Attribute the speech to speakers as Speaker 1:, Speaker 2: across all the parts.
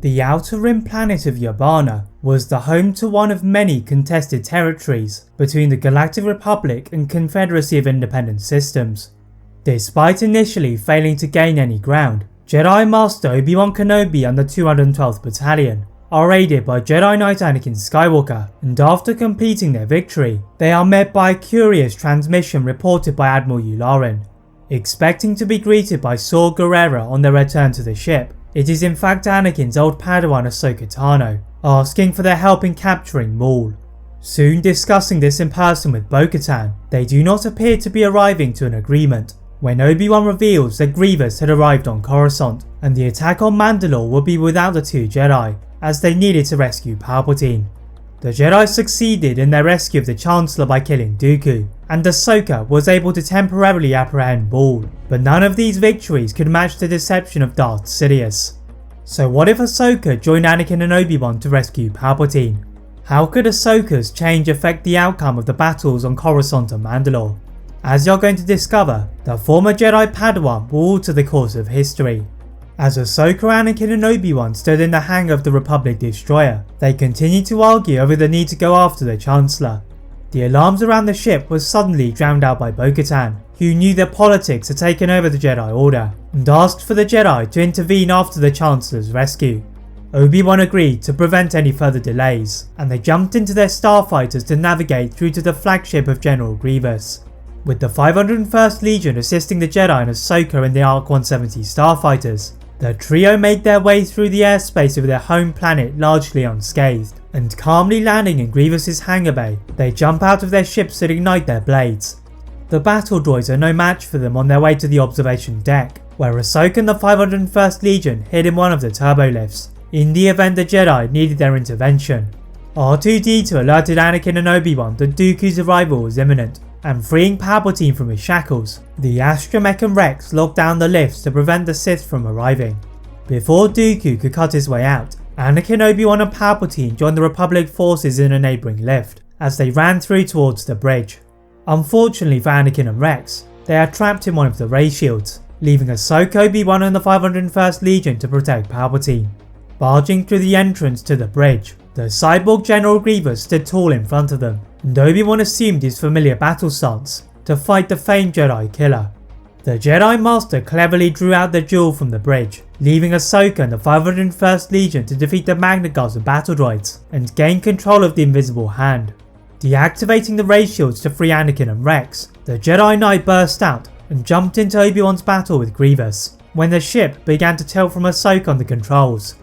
Speaker 1: The Outer Rim planet of Yerbana was the home to one of many contested territories between the Galactic Republic and Confederacy of Independent Systems. Despite initially failing to gain any ground, Jedi Master Obi-Wan Kenobi and the 212th Battalion are aided by Jedi Knight Anakin Skywalker, and after completing their victory, they are met by a curious transmission reported by Admiral Yularen. Expecting to be greeted by Saw Gerrera on their return to the ship, it is in fact Anakin's old padawan Ahsoka Tano, asking for their help in capturing Maul. Soon discussing this in person with Bo Katan, they do not appear to be arriving to an agreement, when Obi-Wan reveals that Grievous had arrived on Coruscant, and the attack on Mandalore would be without the two Jedi, as they needed to rescue Palpatine. The Jedi succeeded in their rescue of the Chancellor by killing Dooku, and Ahsoka was able to temporarily apprehend Maul, but none of these victories could match the deception of Darth Sidious. So what if Ahsoka joined Anakin and Obi-Wan to rescue Palpatine? How could Ahsoka's change affect the outcome of the battles on Coruscant and Mandalore? As you're going to discover, the former Jedi Padawan will alter the course of history. As Ahsoka, Anakin and Obi-Wan stood in the hangar of the Republic destroyer, they continued to argue over the need to go after the Chancellor. The alarms around the ship were suddenly drowned out by Bo Katan, who knew that politics had taken over the Jedi Order, and asked for the Jedi to intervene after the Chancellor's rescue. Obi-Wan agreed to prevent any further delays, and they jumped into their starfighters to navigate through to the flagship of General Grievous. With the 501st Legion assisting the Jedi and Ahsoka in the Arc 170 starfighters, the trio made their way through the airspace of their home planet largely unscathed, and calmly landing in Grievous's hangar bay, they jump out of their ships and ignite their blades. The battle droids are no match for them on their way to the observation deck, where Ahsoka and the 501st Legion hid in one of the turbolifts, in the event the Jedi needed their intervention. R2-D2 alerted Anakin and Obi-Wan that Dooku's arrival was imminent, and freeing Palpatine from his shackles, the Astromech and Rex locked down the lifts to prevent the Sith from arriving. Before Dooku could cut his way out, Anakin, Obi-Wan and Palpatine joined the Republic forces in a neighbouring lift, as they ran through towards the bridge. Unfortunately for Anakin and Rex, they are trapped in one of the ray shields, leaving Ahsoka, Obi-Wan and the 501st Legion to protect Palpatine. Barging through the entrance to the bridge, the cyborg General Grievous stood tall in front of them, and Obi-Wan assumed his familiar battle stance to fight the famed Jedi killer. The Jedi Master cleverly drew out the jewel from the bridge, leaving Ahsoka and the 501st Legion to defeat the Magna Guards and battle droids and gain control of the Invisible Hand. Deactivating the ray shields to free Anakin and Rex, the Jedi Knight burst out and jumped into Obi-Wan's battle with Grievous, when the ship began to tilt from Ahsoka on the controls.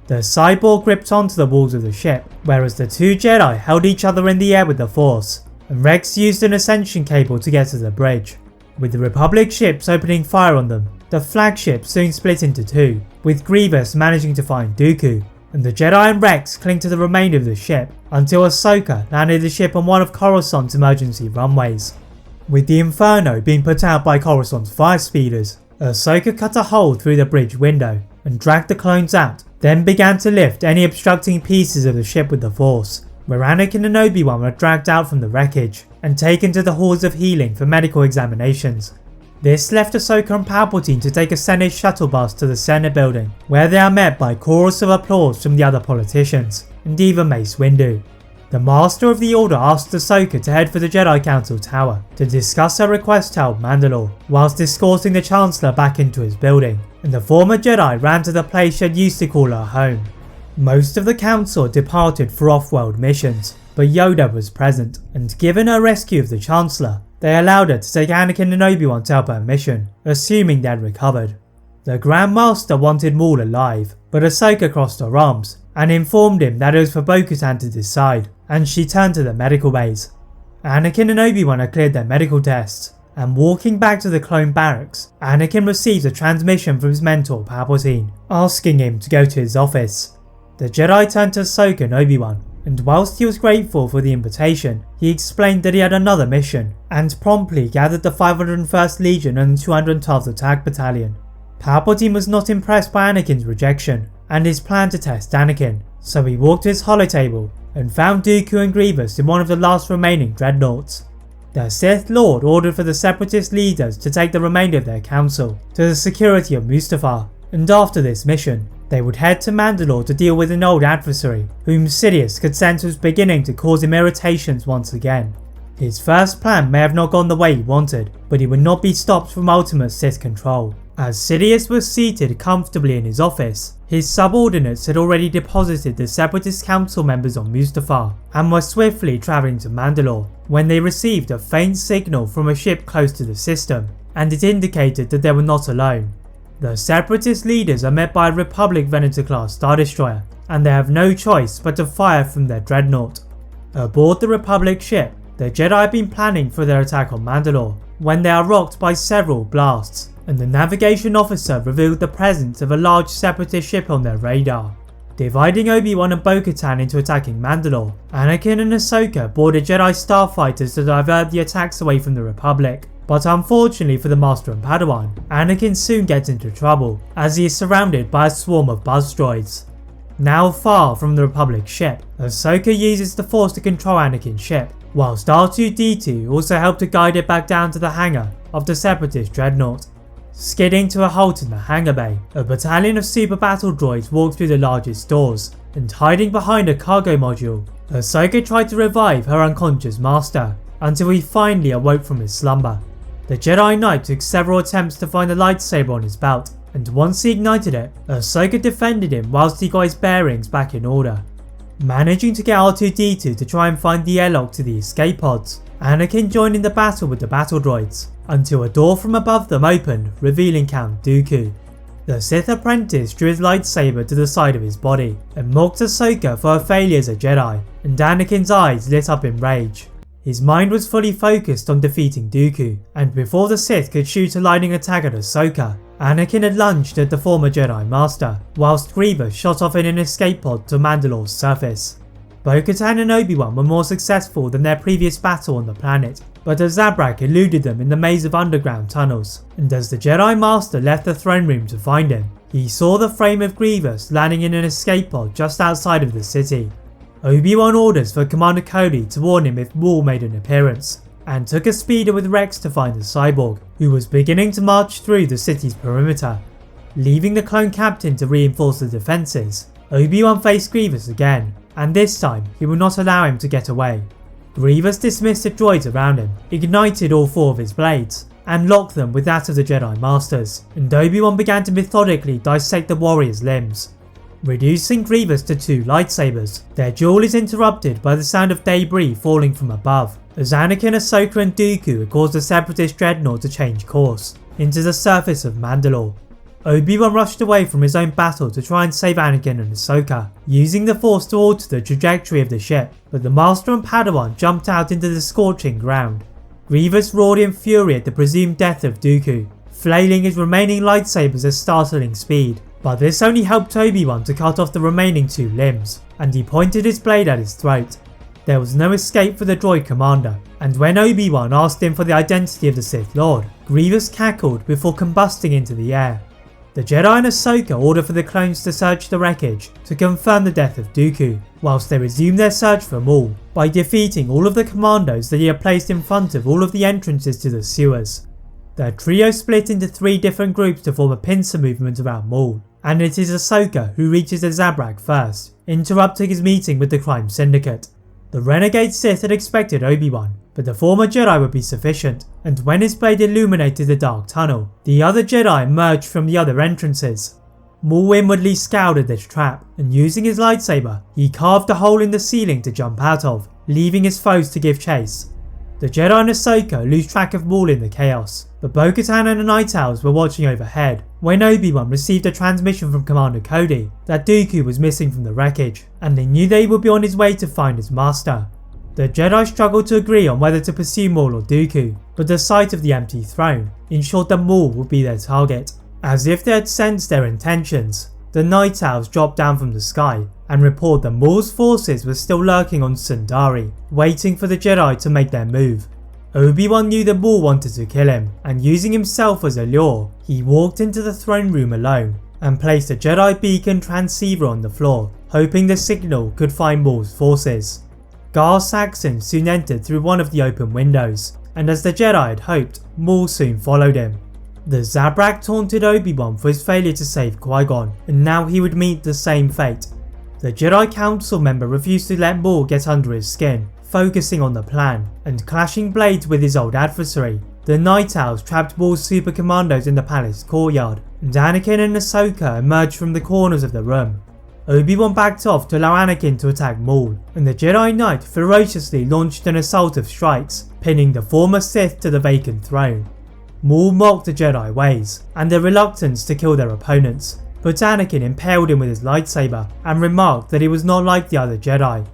Speaker 1: The cyborg gripped onto the walls of the ship, whereas the two Jedi held each other in the air with the Force, and Rex used an ascension cable to get to the bridge. With the Republic ships opening fire on them, the flagship soon split into two, with Grievous managing to find Dooku, and the Jedi and Rex cling to the remainder of the ship until Ahsoka landed the ship on one of Coruscant's emergency runways. With the Inferno being put out by Coruscant's fire speeders, Ahsoka cut a hole through the bridge window and dragged the clones out, then began to lift any obstructing pieces of the ship with the Force, where Anakin and Obi-Wan were dragged out from the wreckage and taken to the halls of healing for medical examinations. This left Ahsoka and Palpatine to take a Senate shuttle bus to the Senate building, where they are met by chorus of applause from the other politicians, and even Mace Windu. The Master of the Order asked Ahsoka to head for the Jedi Council Tower to discuss her request to help Mandalore, whilst escorting the Chancellor back into his building, and the former Jedi ran to the place she had used to call her home. Most of the Council departed for off-world missions, but Yoda was present, and given her rescue of the Chancellor, they allowed her to take Anakin and Obi-Wan to help her mission, assuming they had recovered. The Grand Master wanted Maul alive, but Ahsoka crossed her arms and informed him that it was for Bo Katan to decide, and she turned to the medical bays. Anakin and Obi-Wan had cleared their medical tests, and walking back to the clone barracks, Anakin receives a transmission from his mentor Palpatine, asking him to go to his office. The Jedi turned to Ahsoka and Obi-Wan, and whilst he was grateful for the invitation, he explained that he had another mission, and promptly gathered the 501st Legion and the 212th Attack Battalion. Palpatine was not impressed by Anakin's rejection, and his plan to test Anakin, so he walked to his holotable and found Dooku and Grievous in one of the last remaining dreadnoughts. The Sith Lord ordered for the Separatist leaders to take the remainder of their council to the security of Mustafar, and after this mission, They would head to Mandalore to deal with an old adversary, whom Sidious could sense was beginning to cause him irritations once again. His first plan may have not gone the way he wanted, but he would not be stopped from ultimate Sith control. As Sidious was seated comfortably in his office, his subordinates had already deposited the Separatist Council members on Mustafar and were swiftly travelling to Mandalore when they received a faint signal from a ship close to the system, and it indicated that they were not alone. The Separatist leaders are met by a Republic Venator-class Star Destroyer, and they have no choice but to fire from their dreadnought. Aboard the Republic ship, the Jedi have been planning for their attack on Mandalore when they are rocked by several blasts, and the navigation officer revealed the presence of a large Separatist ship on their radar. Dividing Obi-Wan and Bo Katan into attacking Mandalore, Anakin and Ahsoka boarded Jedi starfighters to divert the attacks away from the Republic. But unfortunately for the Master and Padawan, Anakin soon gets into trouble as he is surrounded by a swarm of buzz droids. Now far from the Republic ship, Ahsoka uses the Force to control Anakin's ship, whilst R2-D2 also helped to guide it back down to the hangar of the Separatist dreadnought. Skidding to a halt in the hangar bay, a battalion of super battle droids walked through the largest doors, and hiding behind a cargo module, Ahsoka tried to revive her unconscious master until he finally awoke from his slumber. The Jedi Knight took several attempts to find the lightsaber on his belt, and once he ignited it, Ahsoka defended him whilst he got his bearings back in order. Managing to get R2-D2 to try and find the airlock to the escape pods, Anakin joined in the battle with the battle droids, until a door from above them opened, revealing Count Dooku. The Sith apprentice drew his lightsaber to the side of his body, and mocked Ahsoka for her failure as a Jedi, and Anakin's eyes lit up in rage. His mind was fully focused on defeating Dooku, and before the Sith could shoot a lightning attack at Ahsoka, Anakin had lunged at the former Jedi Master, whilst Grievous shot off in an escape pod to Mandalore's surface. Bo Katan and Obi-Wan were more successful than their previous battle on the planet, but a Zabrak eluded them in the maze of underground tunnels, and as the Jedi Master left the throne room to find him, he saw the frame of Grievous landing in an escape pod just outside of the city. Obi-Wan orders for Commander Cody to warn him if Maul made an appearance, and took a speeder with Rex to find the cyborg, who was beginning to march through the city's perimeter. Leaving the clone captain to reinforce the defences, Obi-Wan faced Grievous again, and this time he would not allow him to get away. Grievous dismissed the droids around him, ignited all 4 of his blades, and locked them with that of the Jedi Masters, and Obi-Wan began to methodically dissect the warrior's limbs. Reducing Grievous to 2 lightsabers, their duel is interrupted by the sound of debris falling from above, as Anakin, Ahsoka and Dooku caused the Separatist dreadnought to change course into the surface of Mandalore. Obi-Wan rushed away from his own battle to try and save Anakin and Ahsoka, using the Force to alter the trajectory of the ship, but the Master and Padawan jumped out into the scorching ground. Grievous roared in fury at the presumed death of Dooku, flailing his remaining lightsabers at startling speed, but this only helped Obi-Wan to cut off the remaining 2 limbs, and he pointed his blade at his throat. There was no escape for the droid commander, and when Obi-Wan asked him for the identity of the Sith Lord, Grievous cackled before combusting into the air. The Jedi and Ahsoka order for the clones to search the wreckage to confirm the death of Dooku, whilst they resume their search for Maul by defeating all of the commandos that he had placed in front of all of the entrances to the sewers. The trio split into 3 different groups to form a pincer movement around Maul, and it is Ahsoka who reaches the Zabrak first, interrupting his meeting with the crime syndicate. The renegade Sith had expected Obi-Wan, but the former Jedi would be sufficient, and when his blade illuminated the dark tunnel, the other Jedi emerged from the other entrances. Maul inwardly scowled at this trap, and using his lightsaber, he carved a hole in the ceiling to jump out of, leaving his foes to give chase. The Jedi and Ahsoka lose track of Maul in the chaos, but Bo Katan and the Night Owls were watching overhead when Obi-Wan received a transmission from Commander Cody that Dooku was missing from the wreckage, and they knew they would be on his way to find his master. The Jedi struggled to agree on whether to pursue Maul or Dooku, but the sight of the empty throne ensured that Maul would be their target. As if they had sensed their intentions, the Night Owls dropped down from the sky and reported that Maul's forces were still lurking on Sundari, waiting for the Jedi to make their move. Obi-Wan knew that Maul wanted to kill him, and using himself as a lure, he walked into the throne room alone and placed a Jedi beacon transceiver on the floor, hoping the signal could find Maul's forces. Gar Saxon soon entered through one of the open windows, and as the Jedi had hoped, Maul soon followed him. The Zabrak taunted Obi-Wan for his failure to save Qui-Gon, and now he would meet the same fate. The Jedi Council member refused to let Maul get under his skin, focusing on the plan, and clashing blades with his old adversary. The Night Owls trapped Maul's super commandos in the palace courtyard, and Anakin and Ahsoka emerged from the corners of the room. Obi-Wan backed off to allow Anakin to attack Maul, and the Jedi Knight ferociously launched an assault of strikes, pinning the former Sith to the vacant throne. Maul mocked the Jedi ways, and their reluctance to kill their opponents, but Anakin impaled him with his lightsaber, and remarked that he was not like the other Jedi.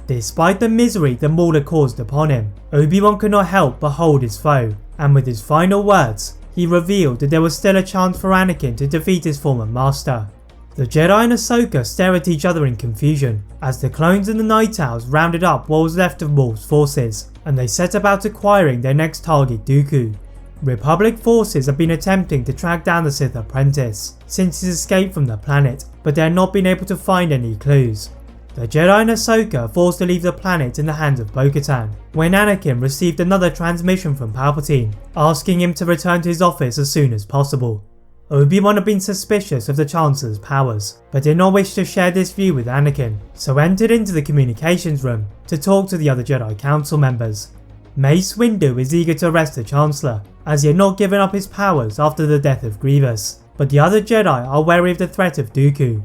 Speaker 1: Despite the misery that Maul had caused upon him, Obi-Wan could not help but hold his foe, and with his final words, he revealed that there was still a chance for Anakin to defeat his former master. The Jedi and Ahsoka stare at each other in confusion, as the clones and the Night Owls rounded up what was left of Maul's forces, and they set about acquiring their next target, Dooku. Republic forces have been attempting to track down the Sith apprentice since his escape from the planet, but they have not been able to find any clues. The Jedi and Ahsoka are forced to leave the planet in the hands of Bo Katan, when Anakin received another transmission from Palpatine, asking him to return to his office as soon as possible. Obi-Wan had been suspicious of the Chancellor's powers, but did not wish to share this view with Anakin, so entered into the communications room to talk to the other Jedi Council members. Mace Windu is eager to arrest the Chancellor, as he had not given up his powers after the death of Grievous, but the other Jedi are wary of the threat of Dooku.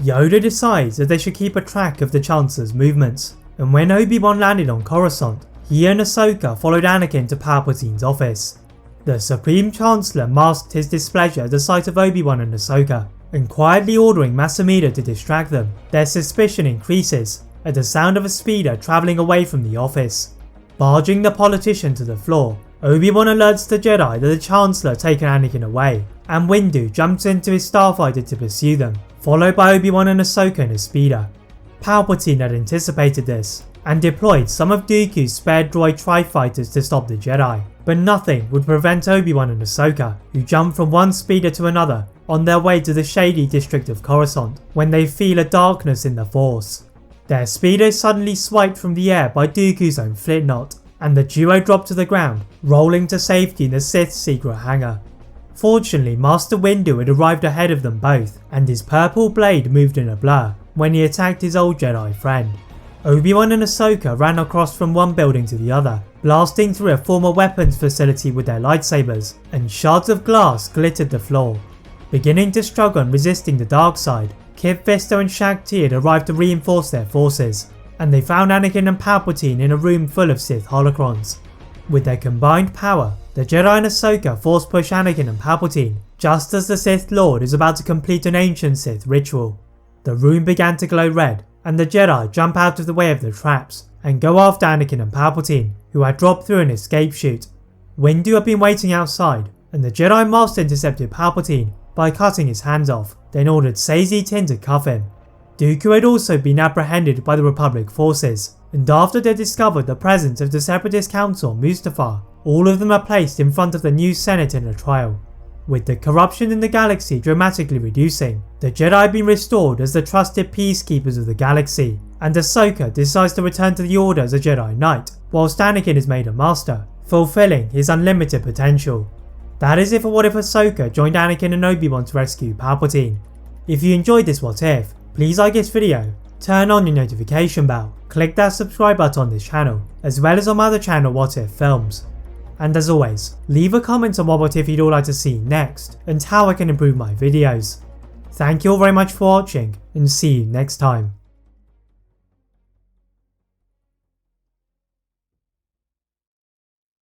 Speaker 1: Yoda decides that they should keep a track of the Chancellor's movements, and when Obi-Wan landed on Coruscant, he and Ahsoka followed Anakin to Palpatine's office. The Supreme Chancellor masked his displeasure at the sight of Obi-Wan and Ahsoka, and quietly ordering Masamida to distract them. Their suspicion increases at the sound of a speeder travelling away from the office. Barging the politician to the floor, Obi-Wan alerts the Jedi that the Chancellor had taken Anakin away, and Windu jumps into his starfighter to pursue them, followed by Obi-Wan and Ahsoka in a speeder. Palpatine had anticipated this, and deployed some of Dooku's spared droid tri-fighters to stop the Jedi, but nothing would prevent Obi-Wan and Ahsoka, who jump from one speeder to another on their way to the shady district of Coruscant, when they feel a darkness in the Force. Their speeder is suddenly swiped from the air by Dooku's own Flintknot, and the duo drop to the ground, rolling to safety in the Sith's secret hangar. Fortunately, Master Windu had arrived ahead of them both, and his purple blade moved in a blur when he attacked his old Jedi friend. Obi-Wan and Ahsoka ran across from one building to the other, blasting through a former weapons facility with their lightsabers, and shards of glass glittered the floor. Beginning to struggle and resisting the dark side, Kit Fisto and Shag-Ti had arrived to reinforce their forces, and they found Anakin and Palpatine in a room full of Sith holocrons. With their combined power, the Jedi and Ahsoka force push Anakin and Palpatine just as the Sith Lord is about to complete an ancient Sith ritual. The room began to glow red, and the Jedi jump out of the way of the traps and go after Anakin and Palpatine, who had dropped through an escape chute. Windu had been waiting outside, and the Jedi Master intercepted Palpatine by cutting his hands off, then ordered Saesee Tiin to cuff him. Dooku had also been apprehended by the Republic forces, and after they discovered the presence of the Separatist Council on Mustafar, all of them are placed in front of the new Senate in a trial. With the corruption in the galaxy dramatically reducing, the Jedi have been restored as the trusted peacekeepers of the galaxy, and Ahsoka decides to return to the Order as a Jedi Knight, whilst Anakin is made a Master, fulfilling his unlimited potential. That is it for What If Ahsoka joined Anakin and Obi-Wan to rescue Palpatine. If you enjoyed this What If, please like this video, turn on your notification bell, click that subscribe button on this channel, as well as on my other channel What If Films. And as always, leave a comment on what if you'd all like to see next, and how I can improve my videos. Thank you all very much for watching, and see you next time.